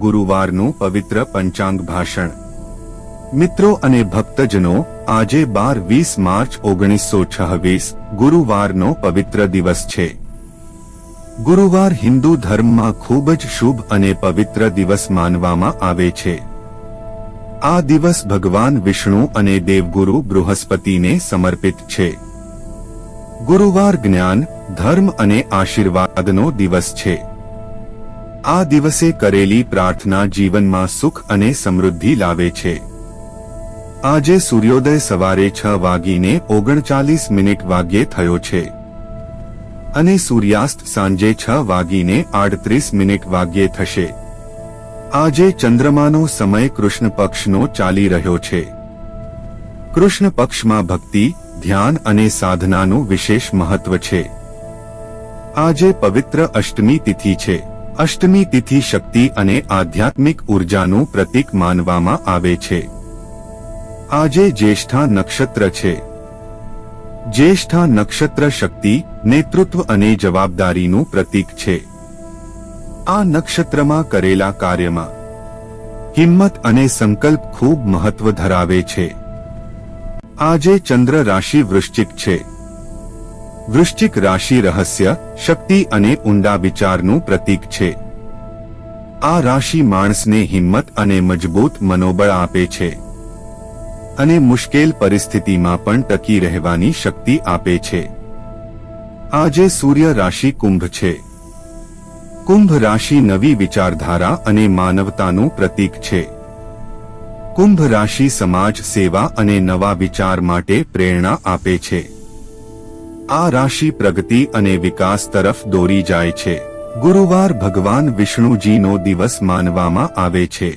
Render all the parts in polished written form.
ગુરુવારનું પવિત્ર પંચાંગ ભાષણ। મિત્રો અને ભક્તજનો, આજે 12-20 માર્ચ 1926 ગુરુવારનો પવિત્ર દિવસ છે। ગુરુવાર હિન્દુ ધર્મમાં ખૂબ જ શુભ અને પવિત્ર દિવસ માનવામાં આવે છે। આ દિવસ ભગવાન વિષ્ણુ અને દેવગુરુ બૃહસ્પતિને સમર્પિત છે। ગુરુવાર જ્ઞાન, ધર્મ અને આશીર્વાદનો દિવસ છે। આ દિવસે કરેલી પ્રાર્થના જીવનમાં સુખ અને સમૃદ્ધિ લાવે છે। આજે સૂર્યોદય સવારે 6:39 વાગ્યે થયો છે અને સૂર્યાસ્ત સાંજે 6:38 વાગ્યે થશે। આજે ચંદ્રમાનો સમય કૃષ્ણ પક્ષનો ચાલી રહ્યો છે। કૃષ્ણ પક્ષમાં ભક્તિ, ધ્યાન અને સાધનાનું વિશેષ મહત્વ છે। આજે પવિત્ર અષ્ટમી તિથિ છે। અષ્ટમી તિથિ શક્તિ અને આધ્યાત્મિક ઉર્જાનું પ્રતીક માનવામાં આવે છે। આજે જ્યેષ્ઠા નક્ષત્ર છે। જ્યેષ્ઠા નક્ષત્ર શક્તિ, નેતૃત્વ અને જવાબદારીનું પ્રતીક છે। આ નક્ષત્રમાં કરેલા કાર્યમાં હિંમત અને સંકલ્પ ખૂબ મહત્વ ધરાવે છે। આજે ચંદ્ર રાશિ વૃશ્ચિક છે। વૃશ્ચિક રાશિ રહસ્ય, શક્તિ અને ઊંડા વિચારનું પ્રતીક છે। આ રાશિ માણસને હિંમત અને મજબૂત મનોબળ આપે છે અને મુશ્કેલ પરિસ્થિતિમાં પણ ટકી રહેવાની શક્તિ આપે છે। આજે સૂર્ય રાશિ કુંભ છે। કુંભ રાશિ નવી વિચારધારા અને માનવતાનું પ્રતીક છે। કુંભ રાશિ સમાજ સેવા અને નવા વિચાર માટે પ્રેરણા આપે છે। આ રાશિ પ્રગતિ અને વિકાસ તરફ દોરી જાય છે। ગુરુવાર ભગવાન વિષ્ણુજીનો દિવસ માનવામાં આવે છે।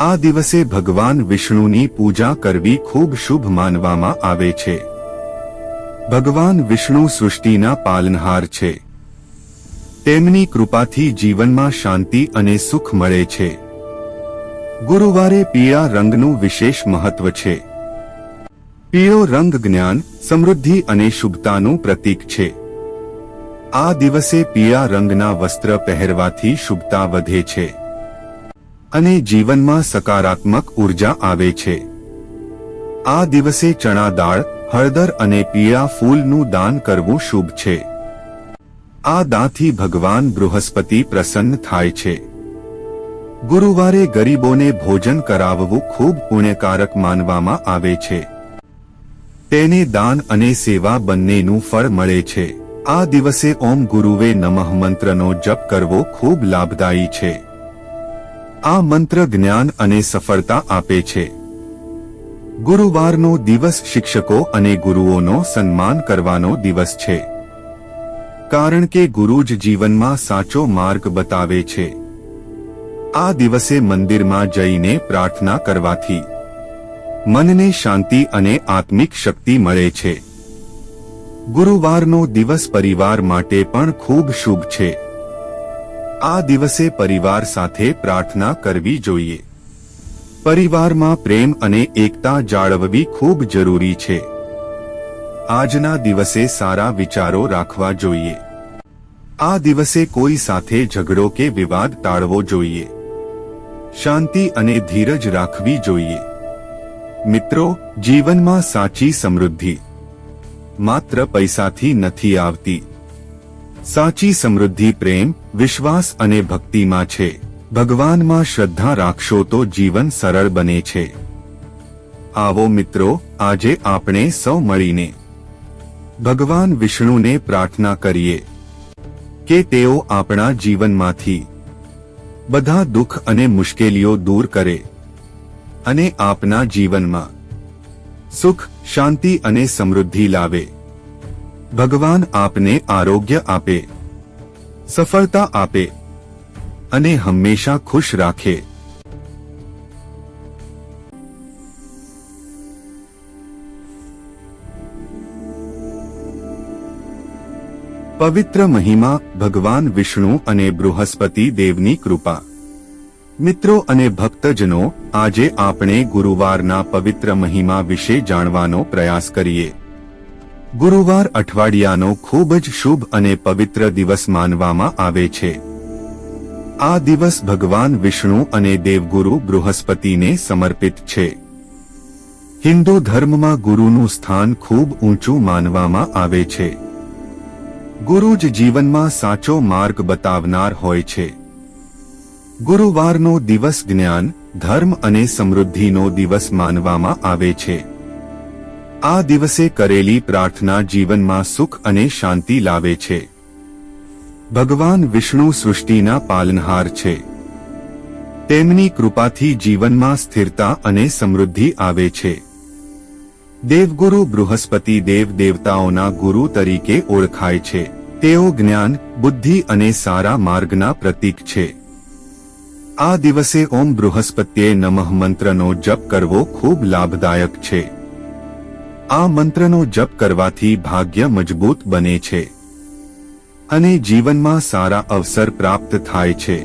આ દિવસે ભગવાન વિષ્ણુની પૂજા કરવી ખૂબ શુભ માનવામાં આવે છે। ભગવાન વિષ્ણુ સૃષ્ટિના પાલનહાર છે। તેમની કૃપાથી જીવનમાં શાંતિ અને સુખ મળે છે। ગુરુવારે પીળા રંગનું વિશેષ મહત્વ છે। પીળો રંગ જ્ઞાન, સમૃદ્ધિ અને શુભતાનું પ્રતીક છે। આ દિવસે પીળા રંગના વસ્ત્ર પહેરવાથી શુભતા વધે છે અને જીવનમાં સકારાત્મક ઉર્જા આવે છે। આ દિવસે ચણા દાળ, હળદર અને પીળા ફૂલનું દાન કરવું શુભ છે। આ દાનથી ભગવાન બૃહસ્પતિ પ્રસન્ન થાય છે। ગુરુવારે ગરીબોને ભોજન કરાવવું ખૂબ પુણ્યકારક માનવામાં આવે છે। તેને દાન અને સેવા બંનેનું ફળ મળે છે। આ દિવસે ઓમ ગુરુવે નમઃ મંત્રનો જપ કરવો ખૂબ લાભદાયી છે। આ મંત્ર જ્ઞાન અને સફળતા આપે છે। ગુરુવારનો દિવસ શિક્ષકો અને ગુરુઓનો સન્માન કરવાનો દિવસ છે, કારણ કે ગુરુ જ જીવનમાં સાચો માર્ગ બતાવે છે। આ દિવસે મંદિરમાં જઈને પ્રાર્થના કરવાથી મનને શાંતિ અને આત્મિક શક્તિ મળે છે। ગુરુવારનો દિવસ પરિવાર માટે પણ ખૂબ શુભ છે। આ દિવસે પરિવાર સાથે પ્રાર્થના કરવી જોઈએ। પરિવારમાં પ્રેમ અને એકતા જાળવવી ખૂબ જરૂરી છે। આજના દિવસે સારા વિચારો રાખવા જોઈએ। આ દિવસે કોઈ સાથે ઝઘડો કે વિવાદ ટાળવો જોઈએ। શાંતિ અને ધીરજ રાખવી જોઈએ। મિત્રો, જીવનમાં સાચી સમૃદ્ધિ માત્ર પૈસાથી નથી આવતી। સાચી સમૃદ્ધિ પ્રેમ, વિશ્વાસ અને ભક્તિમાં છે। ભગવાનમાં શ્રદ્ધા રાખશો તો જીવન સરળ બને છે। આવો મિત્રો, આજે આપણે સૌ મળીને ભગવાન વિષ્ણુને પ્રાર્થના કરીએ કે તેઓ આપણા જીવનમાંથી બધા દુઃખ અને મુશ્કેલીઓ દૂર કરે અને આપના જીવનમાં સુખ, શાંતિ અને સમૃદ્ધિ લાવે। ભગવાન આપને આરોગ્ય આપે, સફળતા આપે અને હંમેશા ખુશ રાખે। પવિત્ર મહિમા, ભગવાન વિષ્ણુ અને બૃહસ્પતિ દેવની કૃપા। મિત્રો અને ભક્તજનો, આજે આપણે ગુરુવારના પવિત્ર મહિમા વિશે જાણવાનો પ્રયાસ કરીએ। ગુરુવાર અઠવાડિયાનો ખૂબ જ શુભ અને પવિત્ર દિવસ માનવામાં આવે છે। આ દિવસ ભગવાન વિષ્ણુ અને દેવગુરુ બૃહસ્પતિને સમર્પિત છે. હિન્દુ ધર્મમાં ગુરુનું સ્થાન ખૂબ ઊંચું માનવામાં આવે છે. ગુરુ જ જીવનમાં સાચો માર્ગ બતાવનાર હોય છે. ગુરુવારનો દિવસ જ્ઞાન, ધર્મ અને સમૃદ્ધિનો દિવસ માનવામાં આવે છે. આ દિવસે કરેલી પ્રાર્થના જીવનમાં સુખ અને શાંતિ લાવે છે. ભગવાન વિષ્ણુ સૃષ્ટિના પાલનહાર છે. તેમની કૃપાથી જીવનમાં સ્થિરતા અને સમૃદ્ધિ આવે છે. દેવગુરુ બૃહસ્પતિ દેવ દેવતાઓના ગુરુ તરીકે ઓળખાય છે. તેઓ જ્ઞાન, બુદ્ધિ અને સારા માર્ગના પ્રતીક છે. આ દિવસે ઓમ બૃહસ્પત્યે નમઃ મંત્રનો જપ કરવો ખૂબ લાભદાયક છે. આ મંત્રનો જપ કરવાથી ભાગ્ય મજબૂત બને છે અને જીવનમાં સારા અવસર પ્રાપ્ત થાય છે.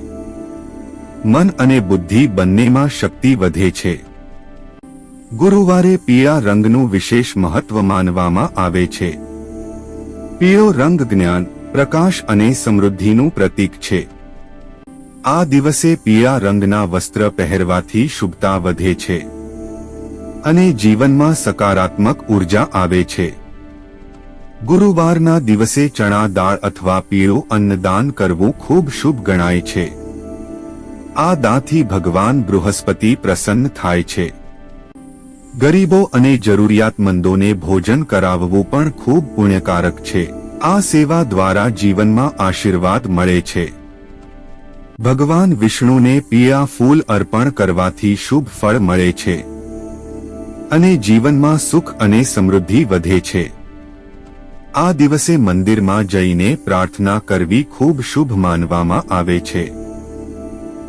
મન અને બુદ્ધિ બંનેમાં શક્તિ વધે છે. ગુરુવારે પીળા રંગનું વિશેષ મહત્વ માનવામાં આવે છે. પીળો રંગ જ્ઞાન, પ્રકાશ અને સમૃદ્ધિનું પ્રતીક છે. આ દિવસે પીળા રંગના વસ્ત્ર પહેરવાથી શુભતા વધે છે અને જીવનમાં સકારાત્મક ઉર્જા આવે છે. ગુરુવારના દિવસે ચણા દાળ અથવા પીળું અન્નદાન કરવું ખૂબ શુભ ગણાય છે. આ દાનથી ભગવાન બૃહસ્પતિ પ્રસન્ન થાય છે. ગરીબો અને જરૂરિયાતમંદોને ભોજન કરાવવું પણ ખૂબ પુણ્યકારક છે. આ સેવા દ્વારા જીવનમાં આશીર્વાદ મળે છે. ભગવાન વિષ્ણુને પીળા ફૂલ અર્પણ કરવાથી શુભ ફળ મળે છે અને જીવનમાં સુખ અને સમૃદ્ધિ વધે છે. આ દિવસે મંદિરમાં જઈને પ્રાર્થના કરવી ખૂબ શુભ માનવામાં આવે છે.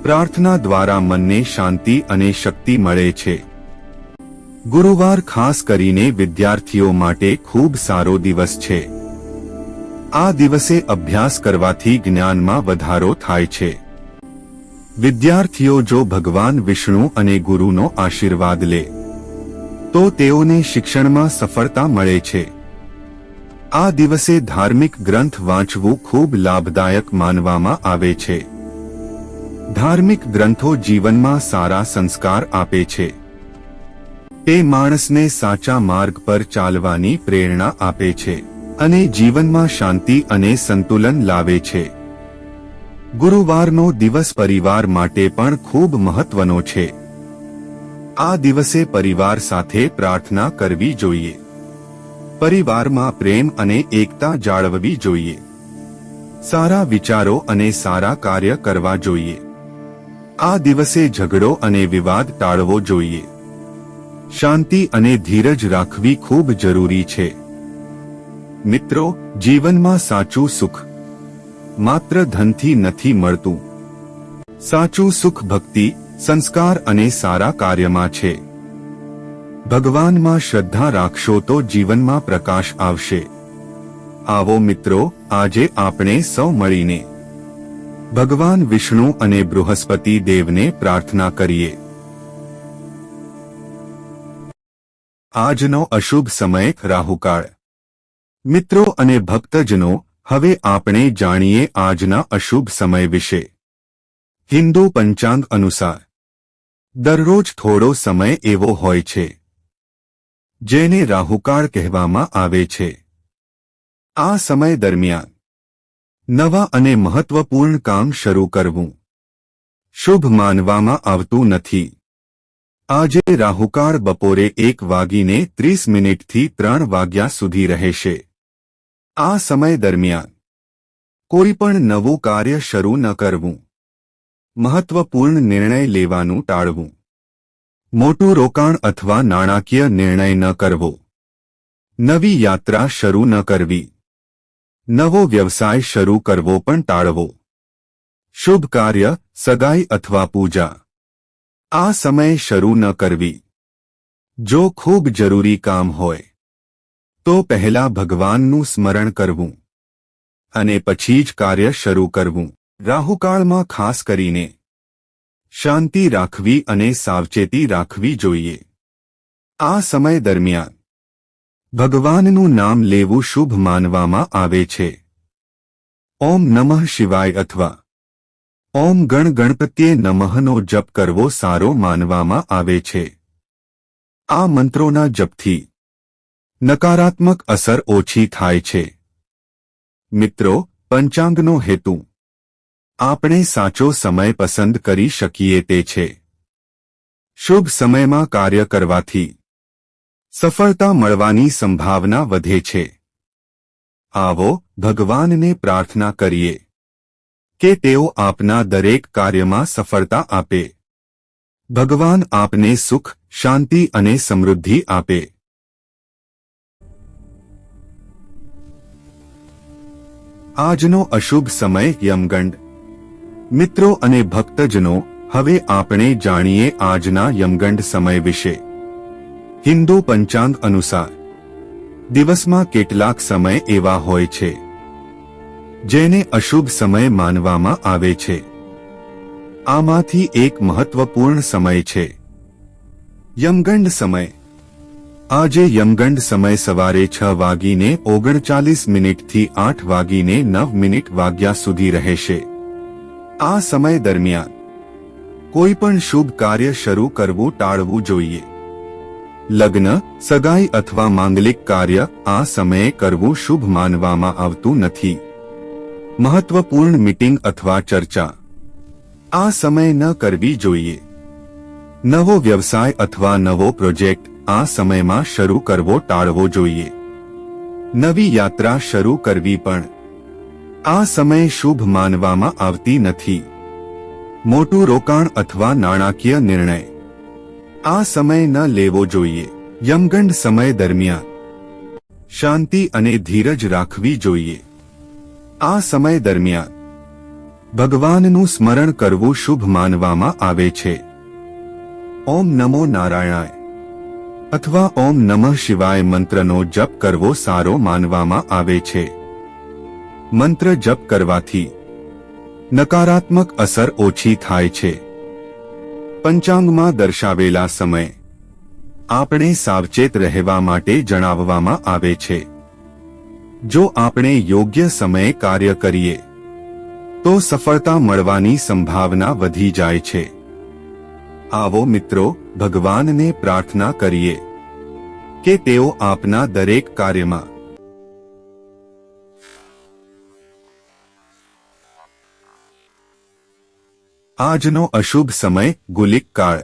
પ્રાર્થના દ્વારા મનને શાંતિ અને શક્તિ મળે છે. ગુરુવાર ખાસ કરીને વિદ્યાર્થીઓ માટે ખૂબ સારો દિવસ છે. આ દિવસે અભ્યાસ કરવાથી જ્ઞાનમાં વધારો થાય છે. વિદ્યાર્થીઓ જો ભગવાન વિષ્ણુ અને ગુરુનો આશીર્વાદ લે તો તેઓને શિક્ષણમાં સફળતા મળે છે. આ દિવસે ધાર્મિક ગ્રંથ વાંચવું ખૂબ લાભદાયક માનવામાં આવે છે. ધાર્મિક ગ્રંથો જીવનમાં સારા સંસ્કાર આપે છે. તે માણસને સાચા માર્ગ પર ચાલવાની પ્રેરણા આપે છે અને જીવનમાં શાંતિ અને સંતુલન લાવે છે. ગુરુવારનો દિવસ પરિવાર માટે પણ ખૂબ મહત્વનો છે. આ દિવસે પરિવાર સાથે પ્રાર્થના કરવી જોઈએ. પરિવારમાં પ્રેમ અને એકતા જાળવવી જોઈએ. સારા વિચારો અને સારા કાર્ય કરવા જોઈએ. આ દિવસે ઝઘડો અને વિવાદ ટાળવો જોઈએ. શાંતિ અને ધીરજ રાખવી ખૂબ જરૂરી છે. મિત્રો, જીવનમાં સાચું સુખ માત્ર ધનથી નથી મળતું. સાચું સુખ ભક્તિ, સંસ્કાર અને સારા કાર્યમાં છે. ભગવાનમાં શ્રદ્ધા રાખશો તો જીવનમાં પ્રકાશ આવશે. આવો મિત્રો, આજે આપણે સૌ મળીને ભગવાન વિષ્ણુ અને બૃહસ્પતિ દેવને પ્રાર્થના કરીએ. આજનો અશુભ સમય રાહુકાળ. મિત્રો અને ભક્તજનો, હવે આપણે જાણીએ આજના અશુભ સમય વિશે. હિન્દુ પંચાંગ અનુસાર દરરોજ થોડો સમય એવો હોય છે જેને રાહુકાળ કહેવામાં આવે છે. આ સમય દરમિયાન નવા અને મહત્વપૂર્ણ કામ શરૂ કરવું શુભ માનવામાં આવતું નથી. આજે રાહુકાળ બપોરે 1:30 થી 3 વાગ્યા સુધી રહેશે. આ સમય દરમિયાન કોઈ પણ નવું કાર્ય શરૂ ન કરવું. મહત્વપૂર્ણ નિર્ણય લેવાનું ટાળવું. મોટું રોકાણ અથવા નાણાકીય નિર્ણય ન કરવો. નવી યાત્રા શરૂ ન કરવી. નવો વ્યવસાય શરૂ કરવો પણ ટાળવો. શુભ કાર્ય, સગાઈ અથવા પૂજા આ સમયે શરૂ ન કરવી. જો ખૂબ જરૂરી કામ હોય તો પહેલા ભગવાનનું સ્મરણ કરવું અને પછી જ કાર્ય શરૂ કરવું. રાહુકાળમાં ખાસ કરીને શાંતિ રાખવી અને સાવચેતી રાખવી જોઈએ. આ સમય દરમિયાન ભગવાનનું નામ લેવું શુભ માનવામાં આવે છે. ઓમ નમઃ શિવાય અથવા ઓમ ગણ ગણપત્યે નમઃનો જપ કરવો સારો માનવામાં આવે છે. આ મંત્રોના જપથી નકારાત્મક અસર ઓછી થાય છે. મિત્રો, પંચાંગનો હેતુ આપણે સાચો સમય પસંદ કરી શકીએ તે છે. શુભ સમયમાં કાર્ય કરવાથી સફળતા મળવાની સંભાવના વધે છે. આવો ભગવાનને પ્રાર્થના કરીએ કે તેઓ આપના દરેક કાર્યમાં સફળતા આપે. ભગવાન આપને સુખ, શાંતિ અને સમૃદ્ધિ આપે. આજનો અશુભ સમય યમગંડ. મિત્રો અને ભક્તજનો, હવે આપણે જાણીએ આજના યમગંડ સમય વિશે. હિન્દુ પંચાંગ અનુસાર દિવસમાં કેટલાક સમય એવા હોય છે જેને અશુભ સમય માનવામાં આવે છે. આમાંથી એક મહત્વપૂર્ણ સમય છે યમગંડ સમય. આજે યમગંડ સમય સવારે 6:39 થી 8:09 વાગ્યા સુધી રહેશે. આ સમય દરમિયાન કોઈ પણ શુભ કાર્ય શરૂ કરવું ટાળવું જોઈએ. લગ્ન, સગાઈ અથવા માંગલિક કાર્ય આ સમયે કરવું શુભ માનવામાં આવતું નથી. મહત્વપૂર્ણ મીટિંગ અથવા ચર્ચા આ સમયે ન કરવી જોઈએ. નવો વ્યવસાય અથવા નવો પ્રોજેક્ટ આ સમયમાં શરૂ કરવો ટાળવો જોઈએ. નવી યાત્રા શરૂ કરવી પણ આ સમયે શુભ માનવામાં આવતી નથી. મોટું રોકાણ અથવા નાણાકીય નિર્ણય આ સમય ન લેવો જોઈએ. યમગંડ સમય દરમિયાન શાંતિ અને ધીરજ રાખવી જોઈએ. આ સમય દરમિયાન ભગવાનનું સ્મરણ કરવું શુભ માનવામાં આવે છે. ઓમ નમો નારાયણાય અથવા ઓમ નમઃ શિવાય મંત્રનો જપ કરવો સારો માનવામાં આવે છે. મંત્ર જપ કરવાથી નકારાત્મક અસર ઓછી થાય છે. પંચાંગમાં દર્શાવેલા સમય આપણે સાવચેત રહેવા માટે જણાવવામાં આવે છે. જો આપણે યોગ્ય સમયે કાર્ય કરીએ તો સફળતા મળવાની સંભાવના વધી જાય છે. આવો મિત્રો, ભગવાનને પ્રાર્થના કરીએ કે તેઓ આપના દરેક કાર્યમાં આજનો અશુભ સમય ગુલિક કાળ.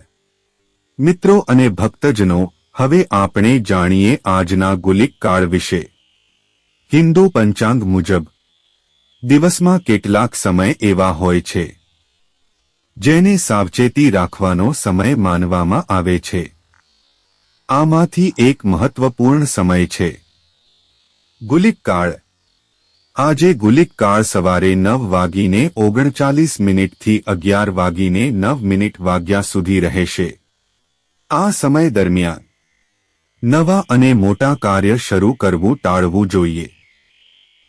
મિત્રો અને ભક્તજનો, હવે આપણે જાણીએ આજના ગુલિક કાળ વિશે. હિન્દુ પંચાંગ મુજબ દિવસમાં કેટલાક સમય એવા હોય છે જેને સાવચેતી રાખવાનો સમય માનવામાં આવે છે. આમાંથી એક મહત્વપૂર્ણ સમય છે ગુલિક કાળ. આજે ગુલિક કાળ સવારે 9:39 થી 11:09 વાગ્યા સુધી રહેશે. આ સમય દરમિયાન નવા અને મોટા કાર્ય શરૂ કરવું ટાળવું જોઈએ.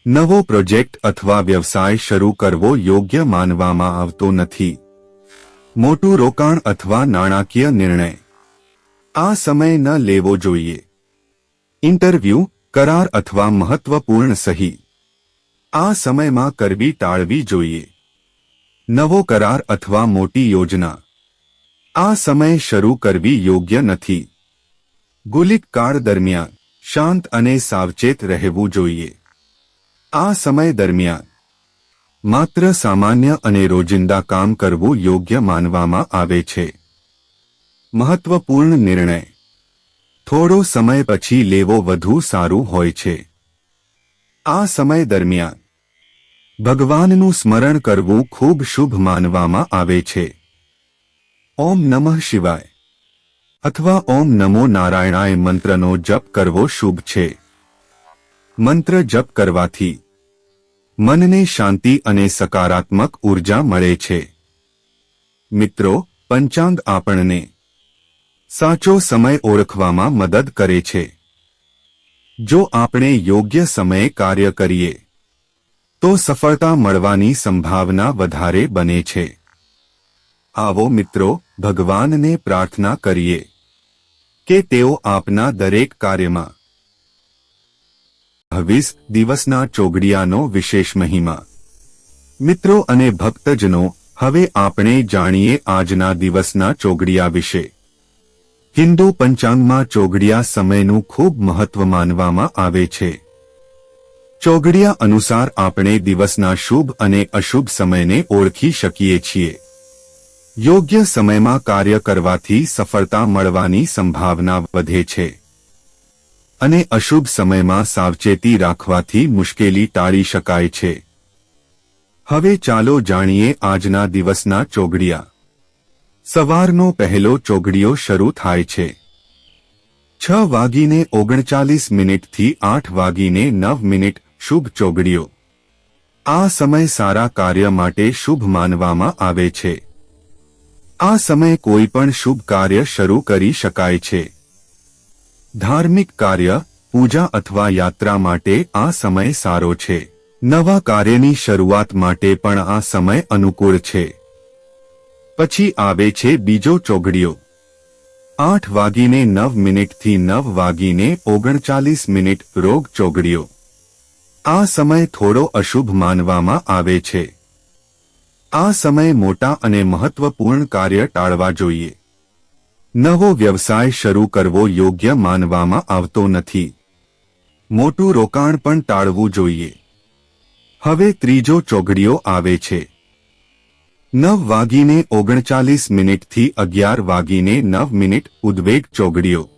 નવો પ્રોજેક્ટ અથવા વ્યવસાય શરૂ કરવો યોગ્ય માનવામાં આવતો નથી. મોટું રોકાણ અથવા નાણાકીય નિર્ણય આ સમય ન લેવો જોઈએ. ઇન્ટરવ્યૂ, કરાર અથવા મહત્વપૂર્ણ સહી આ સમયમાં કરવી ટાળવી જોઈએ. નવો કરાર અથવા મોટી યોજના આ સમયે શરૂ કરવી યોગ્ય નથી. ગુલિક કાળ દરમિયાન શાંત અને સાવચેત રહેવું જોઈએ. આ સમય દરમિયાન માત્ર સામાન્ય અને રોજિંદા કામ કરવું યોગ્ય માનવામાં આવે છે. મહત્વપૂર્ણ નિર્ણય થોડો સમય પછી લેવો વધુ સારું હોય છે. આ સમય દરમિયાન ભગવાનનું સ્મરણ કરવું ખૂબ શુભ માનવામાં આવે છે. ઓમ નમઃ શિવાય અથવા ઓમ નમો નારાયણાય મંત્રનો જપ કરવો શુભ છે. મંત્ર જપ કરવાથી મનને શાંતિ અને સકારાત્મક ઊર્જા મળે છે. મિત્રો, પંચાંગ આપણને સાચો સમય ઓળખવામાં મદદ કરે છે. જો આપણે યોગ્ય સમયે કાર્ય કરીએ તો સફળતા મળવાની સંભાવના વધારે બને છે. આવો મિત્રો, ભગવાનને પ્રાર્થના કરીએ કે તેઓ આપના દરેક કાર્યમાં 20 દિવસના ચોઘડિયાનો વિશેષ મહિમા. મિત્રો અને ભક્તજનો, હવે આપણે જાણીએ આજના દિવસના ચોઘડિયા વિશે। હિન્દુ પંચાંગમાં ચોઘડિયા સમયનું ખૂબ મહત્વ માનવામાં આવે છે। ચોઘડિયા અનુસાર આપણે દિવસના શુભ અને અશુભ સમયને ઓળખી શકીએ છીએ। યોગ્ય સમયમાં કાર્ય કરવાથી સફળતા મળવાની સંભાવના વધે છે અને અશુભ સમયમાં સાવચેતી રાખવાથી મુશ્કેલી ટાળી શકાય છે। હવે ચાલો જાણીએ આજના દિવસના ચોઘડિયા। સવારનો પહેલો ચોઘડિયો શરૂ થાય છે 6:39 થી 8:09 શુભ ચોઘડિયો। આ સમય સારા કાર્ય માટે શુભ માનવામાં આવે છે। આ સમયે કોઈ પણ શુભ કાર્ય શરૂ કરી શકાય છે। ધાર્મિક કાર્ય, પૂજા અથવા યાત્રા માટે આ સમય સારો છે। નવા કાર્યની શરૂઆત માટે પણ આ સમય અનુકૂળ છે। પછી આવે છે બીજો ચોઘડિયો 8:09 થી 9:39 રોગ ચોઘડિયો। આ સમય થોડો અશુભ માનવામાં આવે છે। આ સમયે મોટા અને મહત્વપૂર્ણ કાર્ય ટાળવા જોઈએ। નવો વ્યવસાય શરૂ કરવો યોગ્ય માનવામાં આવતો નથી। મોટું રોકાણ પણ ટાળવું જોઈએ। હવે ત્રીજો ચોઘડિયો આવે છે 9:39 થી 11:09 ઉદ્વેગ ચોઘડિયો।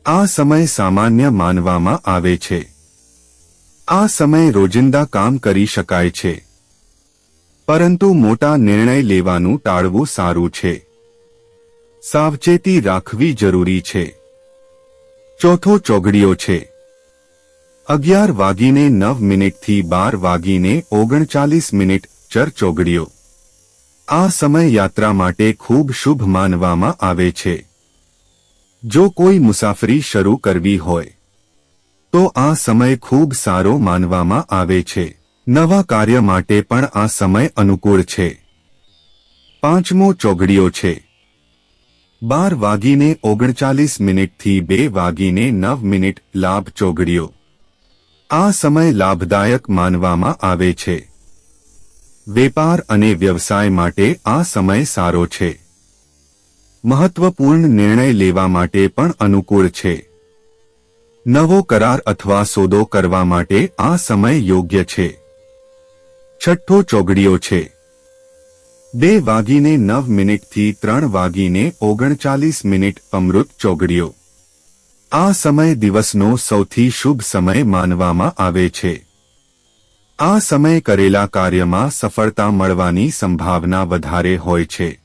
આ સમય સામાન્ય માનવામાં આવે છે। આ સમયે રોજિંદા કામ કરી શકાય છે, પરંતુ મોટા નિર્ણય લેવાનું ટાળવું સારું છે। સાવચેતી રાખવી જરૂરી છે। ચોથો ચોઘડિયો છે 11:09 થી 12:39 ચર ચોઘડિયો। આ સમય યાત્રા માટે ખૂબ શુભ માનવામાં આવે છે। જો કોઈ મુસાફરી શરૂ કરવી હોય તો આ સમય ખૂબ સારો માનવામાં આવે છે। નવા કાર્ય માટે પણ આ સમય અનુકૂળ છે। પાંચમો ચોઘડિયો છે 12:39 થી 2:09 લાભ ચોઘડિયો। આ સમય લાભદાયક માનવામાં આવે છે। વેપાર અને વ્યવસાય માટે આ સમય સારો છે। મહત્વપૂર્ણ નિર્ણય લેવા માટે પણ અનુકૂળ છે। નવો કરાર અથવા સોદો કરવા માટે આ સમય યોગ્ય છે। છઠ્ઠો ચોઘડિયો છે 2:09 થી 3:39 અમૃત ચોઘડિયો। આ સમય દિવસનો સૌથી શુભ સમય માનવામાં આવે છે। આ સમયે કરેલા કાર્યમાં સફળતા મળવાની સંભાવના વધારે હોય છે।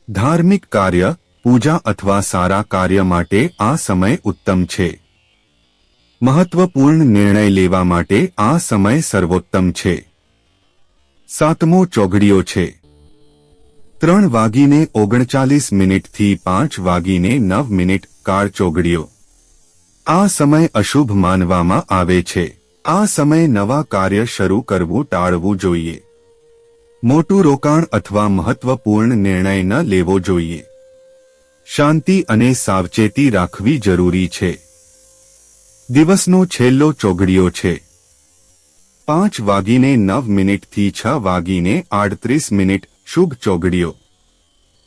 ધાર્મિક કાર્ય, પૂજા અથવા સારા કાર્ય માટે આ સમય ઉત્તમ છે। મહત્વપૂર્ણ નિર્ણય લેવા માટે આ સમય સર્વોત્તમ છે। સાતમો ચોઘડિયો છે 3:39 થી 5:09 કાળ ચોઘડિયો। આ સમય અશુભ માનવામાં આવે છે। આ સમયે નવા કાર્ય શરૂ કરવું ટાળવું જોઈએ। મોટું રોકાણ અથવા મહત્વપૂર્ણ નિર્ણય ન લેવો જોઈએ। શાંતિ અને સાવચેતી રાખવી જરૂરી છે। દિવસનો છેલ્લો ચોઘડિયો છે 5:09 થી 6:38 શુભ ચોઘડિયો।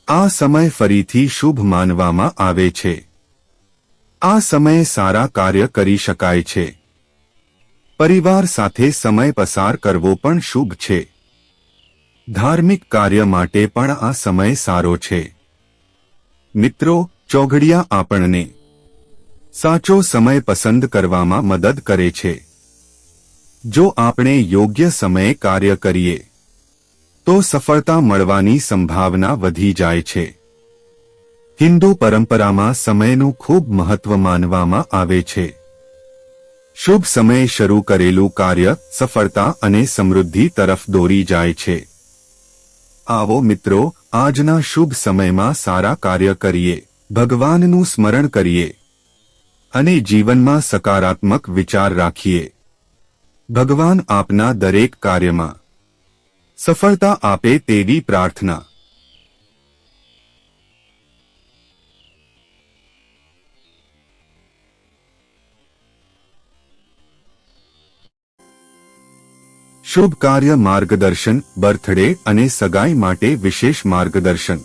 આ સમય ફરીથી શુભ માનવામાં આવે છે। આ સમયે સારા કાર્ય કરી શકાય છે। પરિવાર સાથે સમય પસાર કરવો પણ શુભ છે। ધાર્મિક કાર્ય માટે પણ આ સમય સારો છે। મિત્રો, ચોઘડિયા આપણને સાચો સમય પસંદ કરવામાં મદદ કરે છે। જો આપણે યોગ્ય સમયે કાર્ય કરીએ તો સફળતા મળવાની સંભાવના વધી જાય છે। હિન્દુ પરંપરામાં સમયનું ખૂબ મહત્વ માનવામાં આવે છે। શુભ સમયે શરૂ કરેલું કાર્ય સફળતા અને સમૃદ્ધિ તરફ દોરી જાય છે। આવો મિત્રો, આજના શુભ સમયમાં સારા કાર્ય કરીએ, ભગવાનનું સ્મરણ કરીએ અને જીવનમાં સકારાત્મક વિચાર રાખીએ। ભગવાન આપના દરેક કાર્યમાં સફળતા આપે તેવી પ્રાર્થના। શુભ કાર્ય માર્ગદર્શન, બર્થડે અને સગાઈ માટે વિશેષ માર્ગદર્શન.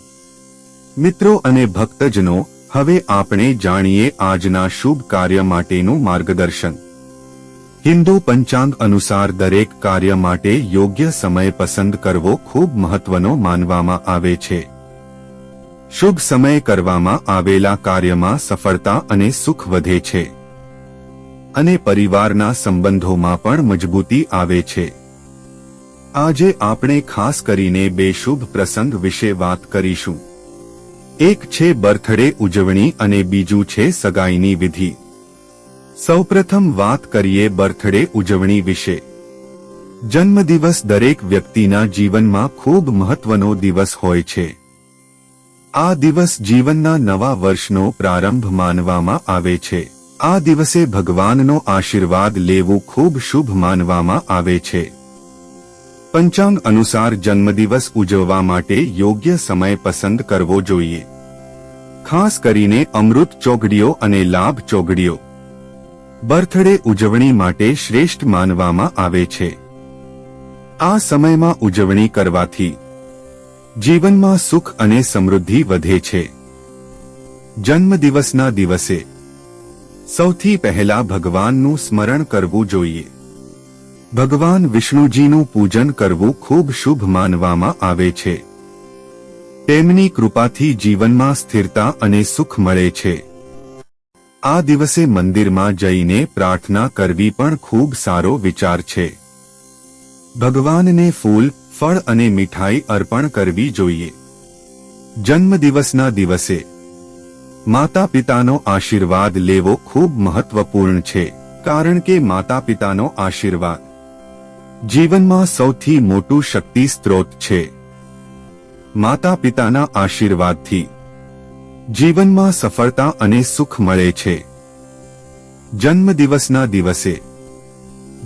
મિત્રો અને ભક્તજનો, હવે આપણે જાણીએ આજના શુભ કાર્ય માટેનું માર્ગદર્શન. હિન્દુ પંચાંગ અનુસાર દરેક કાર્ય માટે યોગ્ય સમય પસંદ કરવો ખૂબ મહત્વનો માનવામાં આવે છે. શુભ સમયે કરવામાં આવેલા કાર્યમાં સફળતા અને સુખ વધે છે અને પરિવારના સંબંધોમાં પણ મજબૂતી આવે છે. આજે આપણે ખાસ કરીને બે શુભ પ્રસંગ વિશે વાત કરીશું. એક છે બર્થડે ઉજવણી અને બીજું છે સગાઈની વિધિ. સૌપ્રથમ વાત કરીએ બર્થડે ઉજવણી વિશે. જન્મદિવસ દરેક વ્યક્તિના જીવનમાં ખૂબ મહત્વનો દિવસ હોય છે. આ દિવસ જીવનના નવા વર્ષનો પ્રારંભ માનવામાં આવે છે. આ દિવસે ભગવાનનો આશીર્વાદ લેવું ખૂબ શુભ માનવામાં આવે છે. પંચાંગ અનુસાર જન્મદિવસ ઉજવવા માટે યોગ્ય સમય પસંદ કરવો જોઈએ. ખાસ કરીને અમૃત ચોઘડીઓ અને લાભ ચોઘડીઓ બર્થડે ઉજવણી માટે શ્રેષ્ઠ માનવામાં આવે છે. આ સમયમાં ઉજવણી કરવાથી જીવનમાં સુખ અને સમૃદ્ધિ વધે છે. જન્મદિવસના દિવસે સૌથી પહેલા ભગવાનનું સ્મરણ કરવું જોઈએ. ભગવાન વિષ્ણુજીનું પૂજન કરવું ખૂબ શુભ માનવામાં આવે છે. તેમની કૃપાથી જીવનમાં સ્થિરતા અને સુખ મળે છે. આ દિવસે મંદિરમાં જઈને પ્રાર્થના કરવી પણ ખૂબ સારો વિચાર છે. ભગવાનને ફૂલ, ફળ અને મીઠાઈ અર્પણ કરવી જોઈએ. જન્મદિવસના દિવસે માતા પિતાનો આશીર્વાદ લેવો ખૂબ મહત્વપૂર્ણ છે, કારણ કે માતા પિતાનો આશીર્વાદ જીવનમાં સૌથી મોટું શક્તિ સ્ત્રોત છે. માતા પિતાના આશીર્વાદથી જીવનમાં સફળતા અને સુખ મળે છે. જન્મદિવસના દિવસે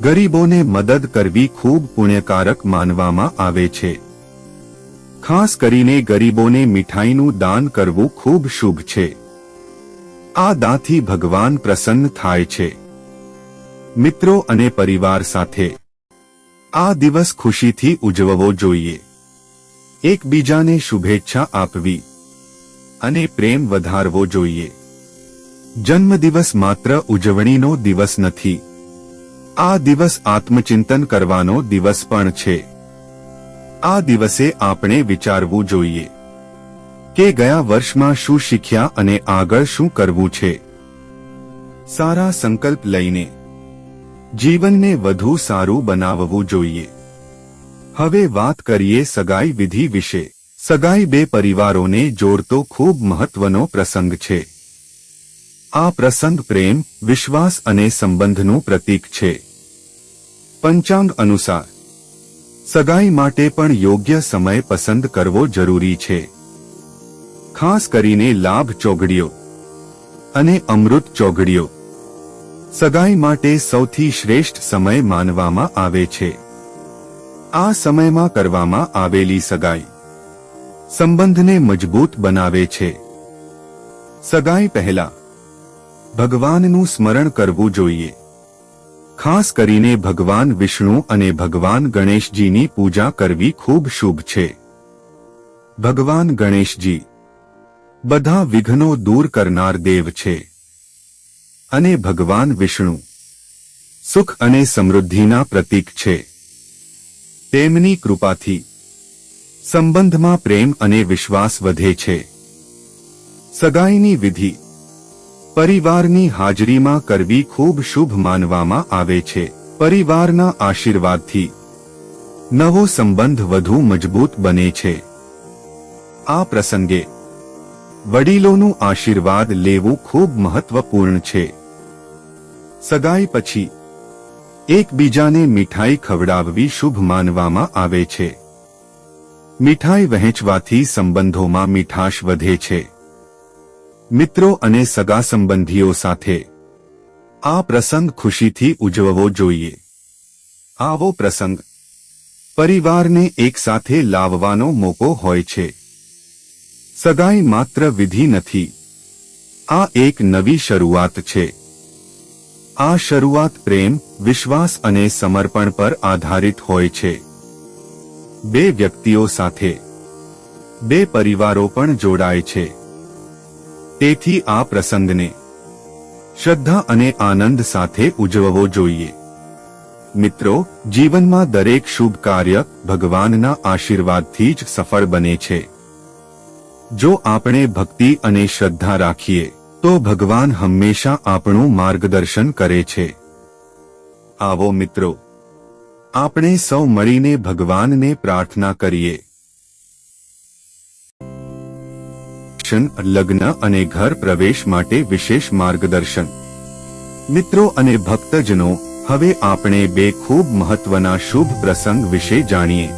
ગરીબોને મદદ કરવી ખૂબ પુણ્યકારક માનવામાં આવે છે. ખાસ કરીને ગરીબોને મીઠાઈનું દાન કરવું ખૂબ શુભ છે. આ દાનથી ભગવાન પ્રસન્ન થાય છે. મિત્રો અને પરિવાર સાથે આ દિવસ ખુશીથી ઉજવવો જોઈએ. એકબીજાને શુભેચ્છા આપવી અને પ્રેમ વધારવો જોઈએ. જન્મદિવસ માત્ર ઉજવણીનો દિવસ નથી. આ દિવસ આત્મચિંતન કરવાનો દિવસ પણ છે. આ દિવસે આપણે વિચારવું જોઈએ કે ગયા વર્ષમાં શું શીખ્યા અને આગળ શું કરવું છે. સારા સંકલ્પ લઈને જીવનને વધુ સારું બનાવવું જોઈએ. હવે વાત કરીએ સગાઈ વિધિ વિશે. સગાઈ બે પરિવારોને જોડતો ખૂબ મહત્વનો પ્રસંગ છે. આ પ્રસંગ પ્રેમ, વિશ્વાસ અને સંબંધનું પ્રતીક છે. પંચાંગ અનુસાર સગાઈ માટે પણ યોગ્ય સમય પસંદ કરવો જરૂરી છે. ખાસ કરીને લાભ ચોઘડીઓ અને અમૃત ચોઘડીઓ સગાઈ માટે સૌથી શ્રેષ્ઠ સમય માનવામાં આવે છે. આ સમયમાં કરવામાં આવેલી સગાઈ સંબંધને મજબૂત બનાવે છે. સગાઈ પહેલા ભગવાનનું સ્મરણ કરવું જોઈએ. ખાસ કરીને ભગવાન વિષ્ણુ અને ભગવાન ગણેશજીની પૂજા કરવી ખૂબ શુભ છે. ભગવાન ગણેશજી બધા વિઘ્નો દૂર કરનાર દેવ છે અને ભગવાન વિષ્ણુ સુખ અને સમૃદ્ધિના પ્રતીક છે. તેમની કૃપાથી સંબંધમાં પ્રેમ અને વિશ્વાસ વધે છે. સગાઈની વિધિ પરિવારની હાજરીમાં કરવી ખૂબ શુભ માનવામાં આવે છે. પરિવારના આશીર્વાદથી નવો સંબંધ વધુ મજબૂત બને છે. આ પ્રસંગે વડીલોનું આશીર્વાદ લેવું ખૂબ મહત્વપૂર્ણ છે. સગાઈ પછી એકબીજાને મીઠાઈ ખવડાવવી શુભ માનવામાં આવે છે. મીઠાઈ વહેંચવાથી સંબંધોમાં મીઠાશ વધે છે. મિત્રો અને સગા સંબંધીઓ સાથે આ પ્રસંગ ખુશીથી ઉજવવો જોઈએ. આવો પ્રસંગ પરિવારને એકસાથે લાવવાનો મોકો હોય છે. સગાઈ માત્ર વિધિ નથી, આ એક નવી શરૂઆત છે. આ શરૂઆત પ્રેમ, વિશ્વાસ અને સમર્પણ પર આધારિત હોય છે. બે વ્યક્તિઓ સાથે બે પરિવારો પણ જોડાય છે. તેથી આ પ્રસંગને શ્રદ્ધા અને આનંદ સાથે ઉજવવો જોઈએ. મિત્રો, જીવનમાં દરેક શુભ કાર્ય ભગવાનના આશીર્વાદથી જ સફળ બને છે. જો આપણે ભક્તિ અને શ્રદ્ધા રાખીએ તો ભગવાન હંમેશા આપણું માર્ગદર્શન કરે છે. આવો મિત્રો, આપણે સૌ મળીને ભગવાનને પ્રાર્થના કરીએ. લગ્ન અને ઘર પ્રવેશ માટે વિશેષ માર્ગદર્શન. મિત્રો અને ભક્તજનો, હવે આપણે બે ખૂબ મહત્વના શુભ પ્રસંગ વિશે જાણીએ.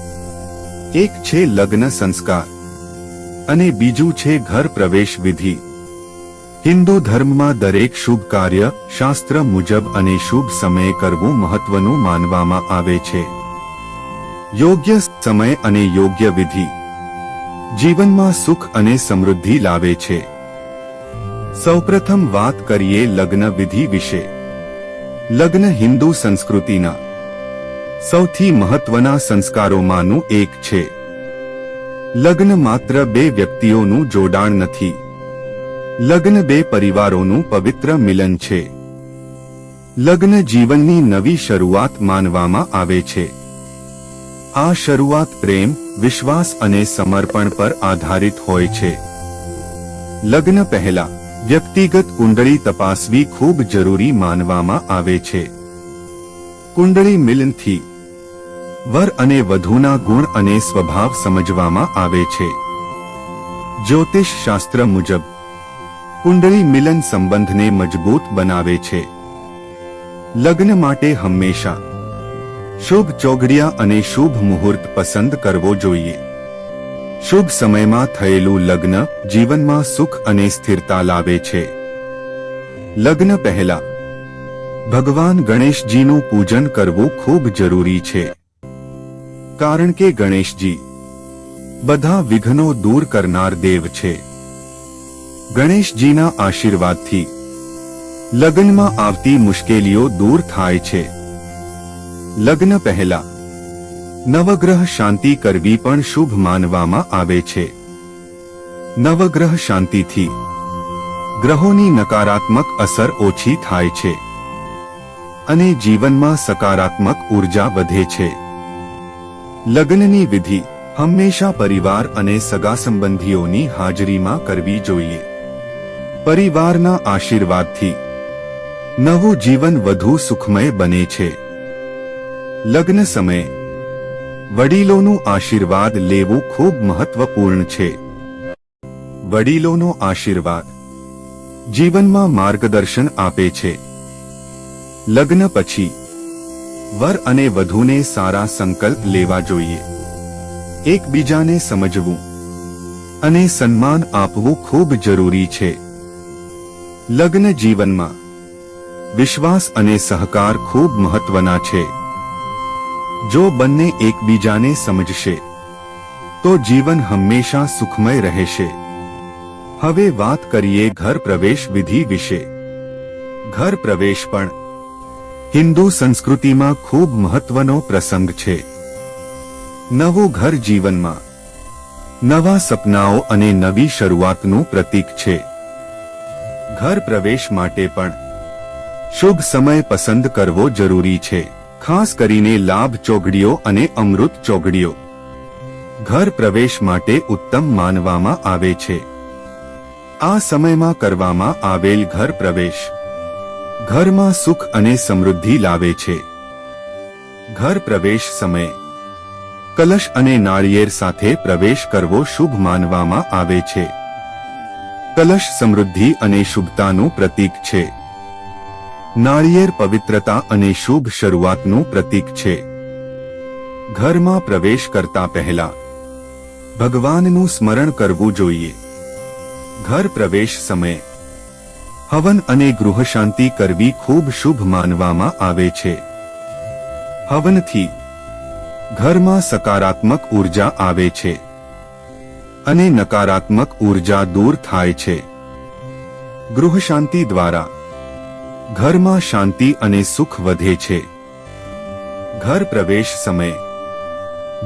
એક છે લગ્ન સંસ્કાર અને બીજું છે ઘર પ્રવેશ વિધિ. હિન્દુ ધર્મમાં દરેક શુભ કાર્ય શાસ્ત્ર મુજબ અને શુભ સમયે કરવું મહત્વનું માનવામાં આવે છે. યોગ્ય સમય અને યોગ્ય વિધિ જીવનમાં સુખ અને સમૃદ્ધિ લાવે છે. સૌપ્રથમ વાત કરીએ લગ્ન વિધિ વિશે. લગ્ન હિન્દુ સંસ્કૃતિના સૌથી મહત્વના સંસ્કારોમાંનું એક છે. લગ્ન માત્ર બે વ્યક્તિઓનું જોડાણ નથી. લગ્ન બે પરિવારોનું પવિત્ર મિલન છે. લગ્ન જીવનની નવી શરૂઆત માનવામાં આવે છે. આ શરૂઆત પ્રેમ, વિશ્વાસ અને સમર્પણ પર આધારિત હોય છે. લગ્ન પહેલા વ્યક્તિગત કુંડળી તપાસવી ખૂબ જરૂરી માનવામાં આવે છે. કુંડળી મિલનથી વર અને વધુના ગુણ અને સ્વભાવ સમજવામાં આવે છે. જ્યોતિષ શાસ્ત્ર મુજબ કુંડળી મિલન સંબંધને મજબૂત બનાવે છે. લગ્ન માટે હંમેશા શુભ ચોઘડિયા અને શુભ મુહૂર્ત પસંદ કરવો જોઈએ. શુભ સમયમાં થયેલું લગ્ન જીવનમાં સુખ અને સ્થિરતા લાવે છે. લગ્ન પહેલા ભગવાન ગણેશજીનું પૂજન કરવું ખૂબ જરૂરી છે. કારણ કે ગણેશજી બધા વિઘ્નો દૂર કરનાર દેવ છે. ગણેશજીના આશીર્વાદથી લગ્નમાં આવતી મુશ્કેલીઓ દૂર થાય છે. લગ્ન પહેલા નવગ્રહ શાંતિ કરવી પણ શુભ માનવામાં આવે છે. નવગ્રહ શાંતિથી ગ્રહોની નકારાત્મક અસર ઓછી થાય છે અને જીવનમાં સકારાત્મક ઉર્જા વધે છે. લગ્નની વિધિ હંમેશા પરિવાર અને સગા સંબંધીઓની હાજરીમાં કરવી જોઈએ. પરિવારના આશીર્વાદથી નવું જીવન વધુ સુખમય બને છે. લગ્ન સમયે વડીલોનું આશીર્વાદ લેવું ખૂબ મહત્વપૂર્ણ છે. વડીલોનો આશીર્વાદ જીવનમાં માર્ગદર્શન આપે છે. લગ્ન પછી વર અને વધુને સારા સંકલ્પ લેવા જોઈએ. એકબીજાને સમજવું અને સન્માન આપવું ખૂબ જરૂરી છે. લગ્ન જીવનમાં વિશ્વાસ અને સહકાર ખૂબ મહત્વના છે. જો બંને એકબીજાને સમજશે તો જીવન હંમેશા સુખમય રહેશે. હવે વાત કરીએ ઘર પ્રવેશ વિધિ વિશે. ઘર પ્રવેશ પણ હિન્દુ સંસ્કૃતિમાં ખૂબ મહત્વનો પ્રસંગ છે. નવું ઘર જીવનમાં નવા સપનાઓ અને નવી શરૂઆતનું પ્રતીક છે. ઘર પ્રવેશ માટે પણ શુભ સમય પસંદ કરવો જરૂરી છે. ખાસ કરીને લાભ ચોઘડીઓ અને અમૃત ચોઘડીઓ ઘર પ્રવેશ માટે ઉત્તમ માનવામાં આવે છે. આ સમયમાં કરવામાં આવેલ ઘર પ્રવેશ ઘરમાં સુખ અને સમૃદ્ધિ લાવે છે. ઘર પ્રવેશ સમયે કલશ અને નાળિયેર સાથે પ્રવેશ કરવો શુભ માનવામાં આવે છે. કલશ સમૃદ્ધિ અને શુભતાનું પ્રતીક છે. નાળિયેર પવિત્રતા અને શુભ શરૂઆતનું પ્રતીક છે. ઘરમાં પ્રવેશ કરતા પહેલા ભગવાનનું સ્મરણ કરવું જોઈએ. ઘર પ્રવેશ સમયે હવન અને ગૃહશાંતિ કરવી ખૂબ શુભ માનવામાં આવે છે. હવનથી ઘરમાં સકારાત્મક ઉર્જા આવે છે અને નકારાત્મક ઉર્જા દૂર થાય છે. ગૃહશાંતિ દ્વારા ઘરમાં શાંતિ અને સુખ વધે છે. ઘર પ્રવેશ સમયે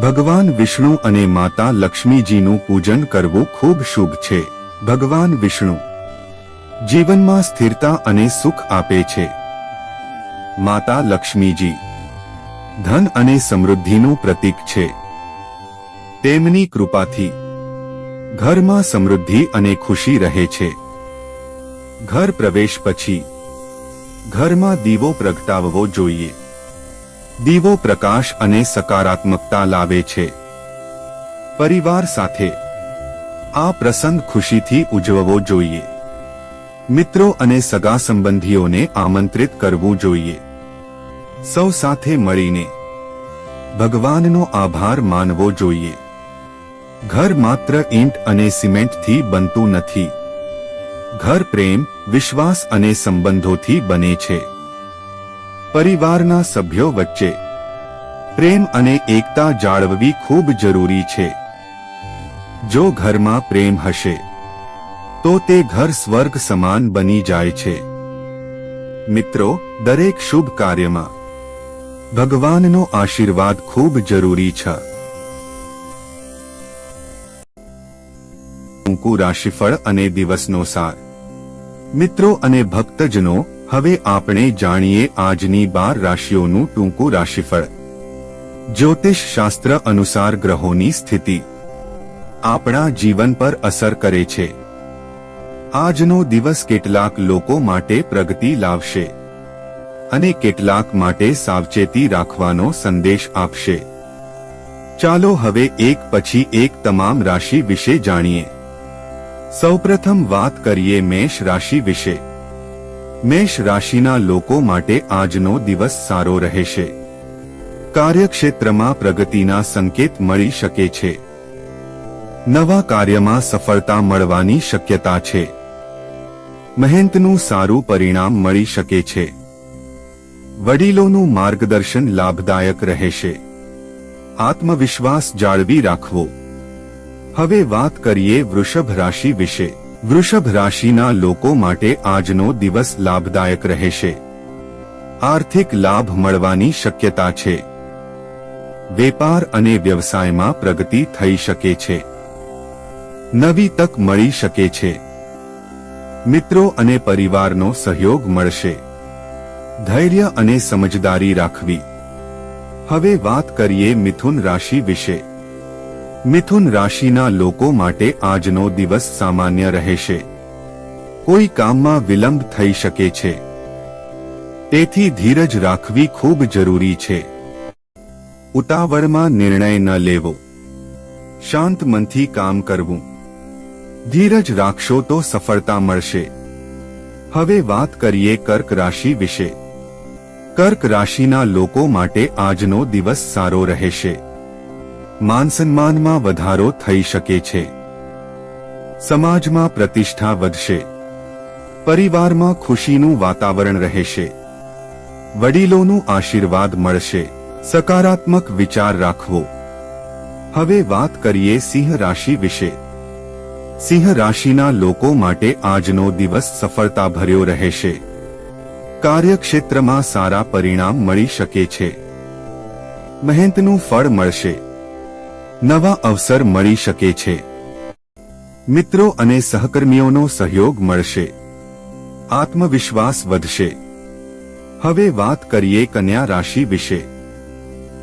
ભગવાન વિષ્ણુ અને માતા લક્ષ્મીજીનું પૂજન કરવું ખૂબ શુભ છે. ભગવાન વિષ્ણુ જીવનમાં સ્થિરતા અને સુખ આપે છે. માતા લક્ષ્મીજી ધન અને સમૃદ્ધિનું પ્રતીક છે. તેમની કૃપાથી ઘરમાં સમૃદ્ધિ અને ખુશી રહે છે. ઘર પ્રવેશ પછી ઘરમાં દીવો પ્રગટાવવો જોઈએ. દીવો પ્રકાશ અને સકારાત્મકતા લાવે છે. પરિવાર સાથે આ પ્રસંગ ખુશીથી ઉજવવો જોઈએ. મિત્રો અને સગા સંબંધીઓને આમંત્રિત કરવું જોઈએ. સૌ સાથે મળીને ભગવાનનો આભાર માનવો જોઈએ. ઘર માત્ર ઈંટ અને સિમેન્ટથી બનતું નથી. ઘર પ્રેમ, વિશ્વાસ અને સંબંધોથી બને છે. પરિવારના સભ્યો વચ્ચે પ્રેમ અને એકતા જાળવવી ખૂબ જરૂરી છે. જો ઘરમાં પ્રેમ હશે તો તે ઘર સ્વર્ગ સમાન બની જાય છે. મિત્રો, દરેક શુભ કાર્યમાં ભગવાનનો આશીર્વાદ ખૂબ જરૂરી છે. ટૂંકું રાશિફળ અને દિવસનો સાર. મિત્રો અને ભક્તજનો, હવે આપણે જાણીએ આજની 12 રાશિઓનું ટૂંકું રાશિફળ. જ્યોતિષ શાસ્ત્ર અનુસાર ગ્રહોની સ્થિતિ આપણા જીવન પર અસર કરે છે. આજનો દિવસ કેટલાક લોકો માટે પ્રગતિ લાવશે અને કેટલાક માટે સાવચેતી રાખવાનો સંદેશ આપશે. ચાલો હવે એક પછી એક તમામ રાશિ વિશે જાણીએ. સૌપ્રથમ વાત કરીએ મેષ રાશિ વિશે. મેષ રાશિના લોકો માટે આજનો દિવસ સારો રહેશે. કાર્યક્ષેત્રમાં પ્રગતિના સંકેત મળી શકે છે. નવા કાર્યમાં સફળતા મળવાની શક્યતા છે. મહેનતનું સારું પરિણામ મળી શકે છે. વડીલોનું માર્ગદર્શન લાભદાયક રહેશે. આત્મવિશ્વાસ જાળવી રાખવો. હવે વાત કરીએ વૃષભ રાશિ વિશે. વૃષભ રાશિના લોકો માટે આજનો દિવસ લાભદાયક રહેશે. આર્થિક લાભ મળવાની શક્યતા છે. વેપાર અને વ્યવસાયમાં પ્રગતિ થઈ શકે છે. નવી તક મળી શકે છે. મિત્રો અને પરિવારનો સહયોગ મળશે. ધૈર્ય અને સમજદારી રાખવી. હવે વાત કરીએ મિથુન રાશિ વિશે. મિથુન રાશિના લોકો માટે આજનો દિવસ સામાન્ય રહેશે. કોઈ કામમાં વિલંબ થઈ શકે છે, તેથી ધીરજ રાખવી ખૂબ જરૂરી છે. ઉતાવળમાં નિર્ણય ન લેવો. શાંત મનથી કામ કરવું. ધીરજ રાખશો તો સફળતા મળશે. હવે વાત કરીએ કર્ક રાશિ વિશે. કર્ક રાશિના લોકો માટે આજનો દિવસ સારો રહેશે. માન-સન્માનમાં વધારો થઈ શકે છે. સમાજમાં પ્રતિષ્ઠા વધશે. પરિવારમાં ખુશીનું વાતાવરણ રહેશે. વડીલોનું આશીર્વાદ મળશે. સકારાત્મક વિચાર રાખવો. હવે વાત કરીએ સિંહ રાશિ વિશે. સિંહ રાશિના લોકો માટે આજનો દિવસ સફળતાભર્યો રહેશે. કાર્યક્ષેત્રમાં સારા પરિણામ મળી શકે છે. મહેનતનું ફળ મળશે. નવા અવસર મળી શકે છે. મિત્રો અને સહકર્મીઓનો સહયોગ મળશે. આત્મવિશ્વાસ વધશે. હવે વાત કરીએ કન્યા રાશિ વિશે.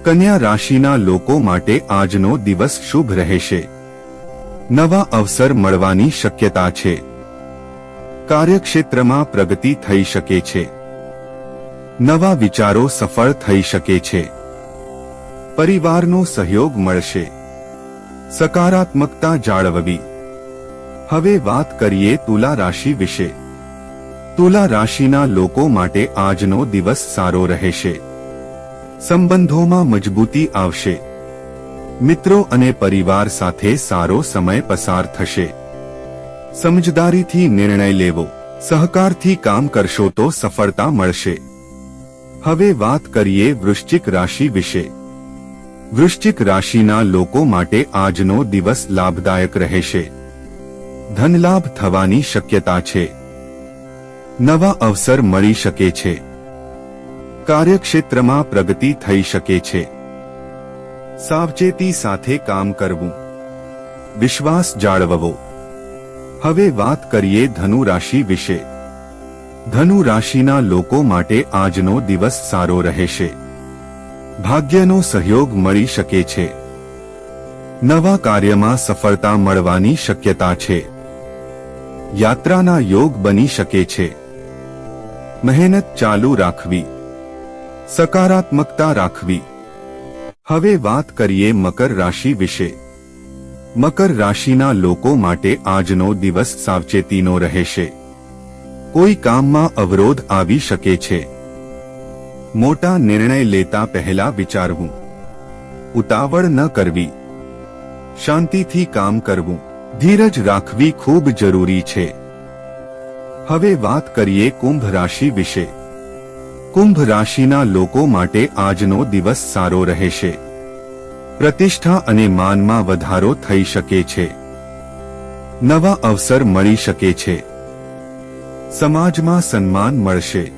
કન્યા રાશિના લોકો માટે આજનો દિવસ શુભ રહેશે. નવા અવસર મળવાની શક્યતા છે. કાર્યક્ષેત્રમાં પ્રગતિ થઈ શકે છે. નવા વિચારો સફળ થઈ શકે છે. પરિવારનો સહયોગ મળશે. સકારાત્મકતા જાળવવી. હવે વાત કરીએ તુલા રાશિ વિશે. તુલા રાશિના લોકો માટે આજનો દિવસ સારો રહેશે. સંબંધોમાં મજબૂતી આવશે. મિત્રો અને પરિવાર સાથે સારો સમય પસાર થશે. સમજદારીથી નિર્ણય લેવો. સહકારથી કામ કરશો તો સફળતા મળશે. હવે વાત કરીએ વૃશ્ચિક રાશિ વિશે. વૃશ્ચિક રાશિના લોકો માટે આજનો દિવસ લાભદાયક રહેશે. ધનલાભ થવાની શક્યતા છે. નવા અવસર મળી શકે છે. કાર્યક્ષેત્રમાં પ્રગતિ થઈ શકે છે. સાવચેતી સાથે કામ કરવું. વિશ્વાસ જાળવવો. હવે વાત કરીએ ધનુ રાશિ વિશે. ધનુ રાશિના લોકો માટે આજનો દિવસ સારો રહેશે. ભાગ્યનો સહયોગ મળી શકે છે. નવા કાર્યમાં સફળતા મળવાની શક્યતા છે. યાત્રાના યોગ બની શકે છે. મહેનત ચાલુ રાખવી. સકારાત્મકતા રાખવી. હવે વાત કરીએ મકર રાશિ વિશે. મકર રાશિના લોકો માટે આજનો દિવસ સાવચેતીનો રહેશે. કોઈ કામમાં અવરોધ આવી શકે છે. મોટા નિર્ણય લેતા પહેલા વિચારવું. ઉતાવળ ન કરવી. શાંતિથી કામ કરવું. ધીરજ રાખવી ખૂબ જરૂરી છે. હવે વાત કરીએ કુંભ રાશિ વિશે. કુંભ રાશિના લોકો માટે આજનો દિવસ સારો રહેશે. પ્રતિષ્ઠા અને માનમાં વધારો થઈ શકે છે. નવા અવસર મળી શકે છે. સમાજમાં સન્માન મળશે.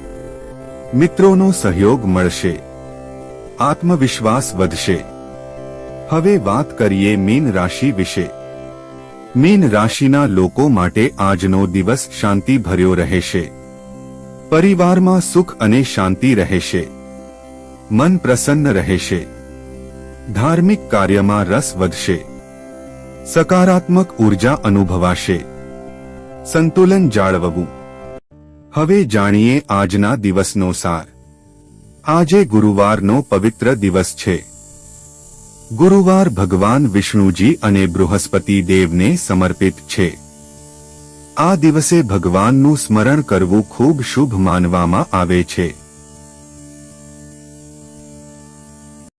મિત્રોનો સહયોગ મળશે. આત્મવિશ્વાસ વધશે. હવે વાત કરીએ મીન રાશિ વિશે. મીન રાશિના લોકો માટે આજનો દિવસ શાંતિભર્યો રહેશે. પરિવારમાં સુખ અને શાંતિ રહેશે. મન પ્રસન્ન રહેશે. ધાર્મિક કાર્યમાં રસ વધશે. સકારાત્મક ઉર્જા અનુભવાશે. સંતુલન જાળવવું. હવે જાણીએ આજના દિવસનો સાર. આજે ગુરુવારનો પવિત્ર દિવસ છે. ગુરુવાર ભગવાન વિષ્ણુજી અને બૃહસ્પતિ દેવને સમર્પિત છે. આ દિવસે ભગવાનનું સ્મરણ કરવું ખૂબ શુભ માનવામાં આવે છે.